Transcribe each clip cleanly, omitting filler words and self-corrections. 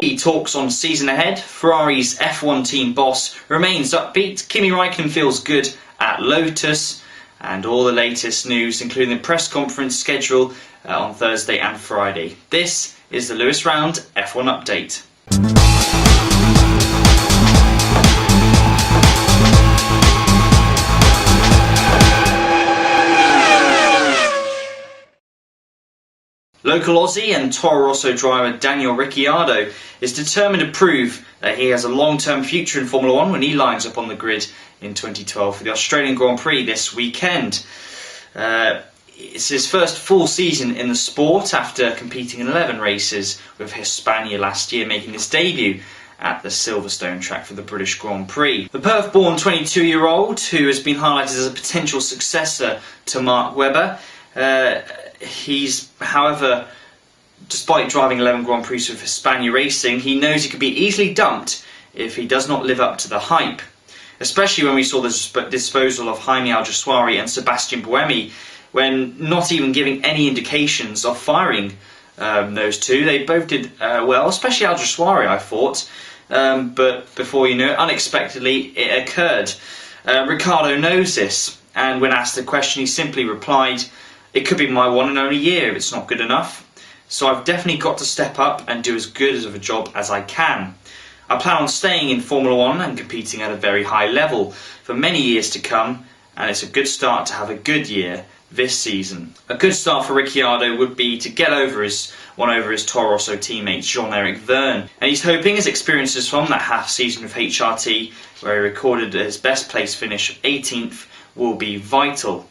He talks on season ahead. Ferrari's F1 team boss remains upbeat. Kimi Raikkonen feels good at Lotus. And all the latest news, including the press conference schedule on Thursday and Friday. This is the Lewis Round F1 Update. Local Aussie and Toro Rosso driver Daniel Ricciardo is determined to prove that he has a long-term future in Formula 1 when he lines up on the grid in 2012 for the Australian Grand Prix this weekend. It's his first full season in the sport after competing in 11 races with Hispania last year, making his debut at the Silverstone track for the British Grand Prix. The Perth-born 22-year-old, who has been highlighted as a potential successor to Mark Webber, he's, however, despite driving 11 Grand Prix with Hispania Racing, he knows he could be easily dumped if he does not live up to the hype. Especially when we saw the disposal of Jaime Alguersuari and Sebastian Buemi, when not even giving any indications of firing those two. They both did well, especially Alguersuari, I thought. But before you know it, unexpectedly it occurred. Ricciardo knows this, and when asked the question, he simply replied, "It could be my one and only year if it's not good enough. So I've definitely got to step up and do as good of a job as I can. I plan on staying in Formula 1 and competing at a very high level for many years to come, and it's a good start to have a good year this season." A good start for Ricciardo would be to get over his Toro Rosso teammate Jean-Eric Vergne, and he's hoping his experiences from that half season with HRT, where he recorded his best place finish of 18th, will be vital.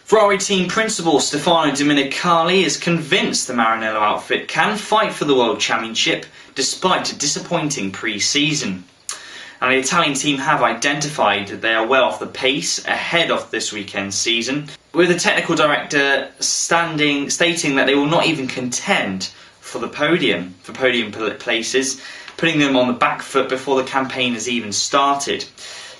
Ferrari team principal Stefano Domenicali is convinced the Maranello outfit can fight for the World Championship despite a disappointing pre-season. And the Italian team have identified that they are well off the pace ahead of this weekend's season, with the technical director stating that they will not even contend for podium places, putting them on the back foot before the campaign has even started.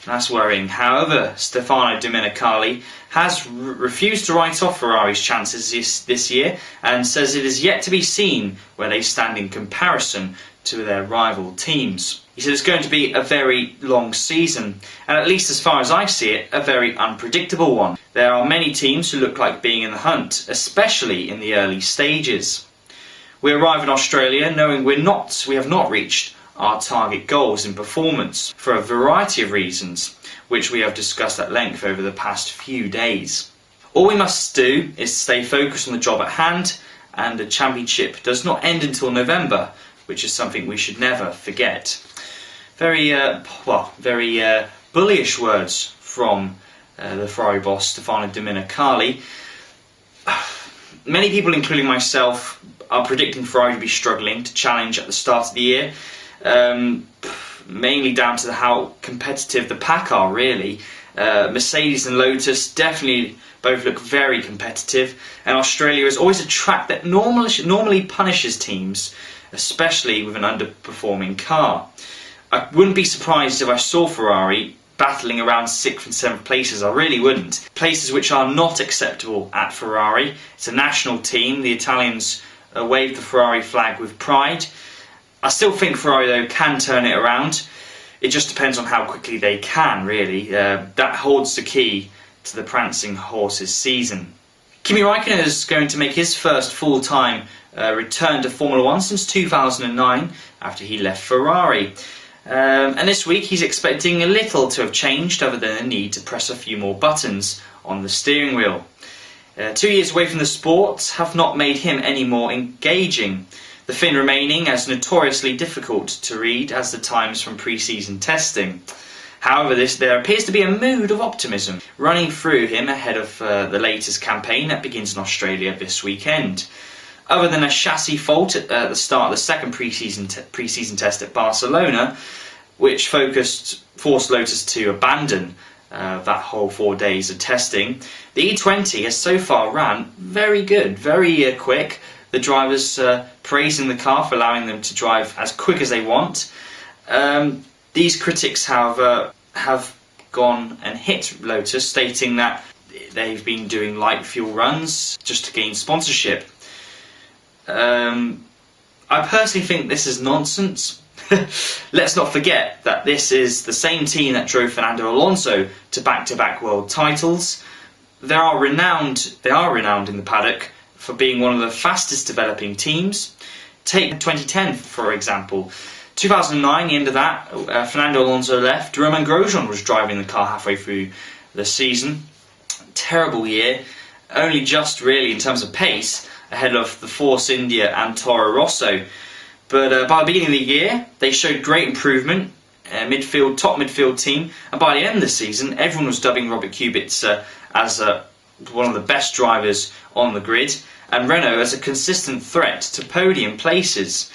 That's worrying. However, Stefano Domenicali has refused to write off Ferrari's chances this year and says it is yet to be seen where they stand in comparison to their rival teams. He said it's going to be a very long season, and at least as far as I see it, a very unpredictable one. There are many teams who look like being in the hunt, especially in the early stages. We arrive in Australia knowing we have not reached our target goals in performance for a variety of reasons, which we have discussed at length over the past few days. All we must do is stay focused on the job at hand, and the championship does not end until November, which is something we should never forget. Very bullyish words from the Ferrari boss Stefano Domenicali. Many people, including myself, are predicting Ferrari to be struggling to challenge at the start of the year. Mainly down to how competitive the pack are, really. Mercedes and Lotus definitely both look very competitive, and Australia is always a track that normally punishes teams, especially with an underperforming car. I wouldn't be surprised if I saw Ferrari battling around 6th and 7th places. I really wouldn't. Places which are not acceptable at Ferrari. It's a national team. The Italians wave the Ferrari flag with pride. I still think Ferrari, though, can turn it around. It just depends on how quickly they can, really. That holds the key to the prancing horses season. Kimi Raikkonen is going to make his first full-time return to Formula 1 since 2009, after he left Ferrari. And this week he's expecting a little to have changed, other than the need to press a few more buttons on the steering wheel. 2 years away from the sport have not made him any more engaging. The Finn remaining as notoriously difficult to read as the times from pre-season testing. However, there appears to be a mood of optimism running through him ahead of the latest campaign that begins in Australia this weekend. Other than a chassis fault at the start of the second pre-season test at Barcelona, which forced Lotus to abandon that whole 4 days of testing, the E20 has so far ran very good, very quick. The drivers praising the car for allowing them to drive as quick as they want. These critics, however, have gone and hit Lotus, stating that they've been doing light fuel runs just to gain sponsorship. I personally think this is nonsense. Let's not forget that this is the same team that drove Fernando Alonso to back-to-back world titles. They are renowned in the paddock for being one of the fastest developing teams. Take 2010 for example. 2009, the end of that, Fernando Alonso left. Romain Grosjean was driving the car halfway through the season. Terrible year, only just really in terms of pace ahead of the Force India and Toro Rosso. But by the beginning of the year, they showed great improvement, top midfield team, and by the end of the season, everyone was dubbing Robert Kubica as one of the best drivers on the grid, and Renault as a consistent threat to podium places.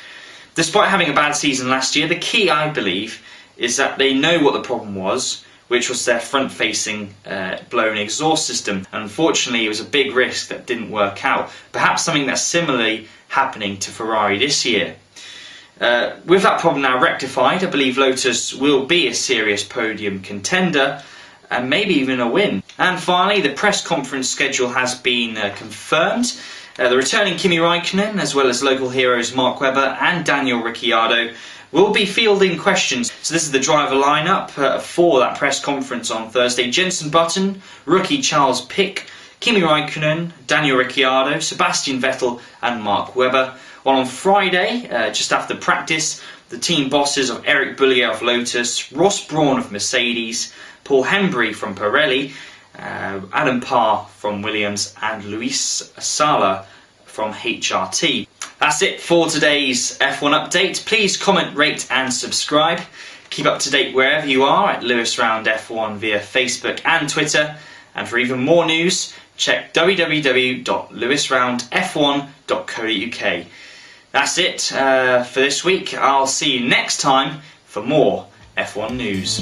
Despite having a bad season last year, the key, I believe, is that they know what the problem was, which was their front-facing blown exhaust system. And unfortunately, it was a big risk that didn't work out. Perhaps something that's similarly happening to Ferrari this year. With that problem now rectified, I believe Lotus will be a serious podium contender and maybe even a win. And finally, the press conference schedule has been confirmed. The returning Kimi Raikkonen, as well as local heroes Mark Webber and Daniel Ricciardo, will be fielding questions. So this is the driver lineup for that press conference on Thursday. Jenson Button, rookie Charles Pic, Kimi Raikkonen, Daniel Ricciardo, Sebastian Vettel and Mark Webber. While on Friday, just after practice, the team bosses of Eric Boullier of Lotus, Ross Brawn of Mercedes, Paul Hembry from Pirelli, Adam Parr from Williams and Luis Sala from HRT. That's it for today's F1 update. Please comment, rate and subscribe. Keep up to date wherever you are at Lewis Round F1 via Facebook and Twitter. And for even more news, check www.lewisroundf1.co.uk. That's it for this week. I'll see you next time for more F1 news.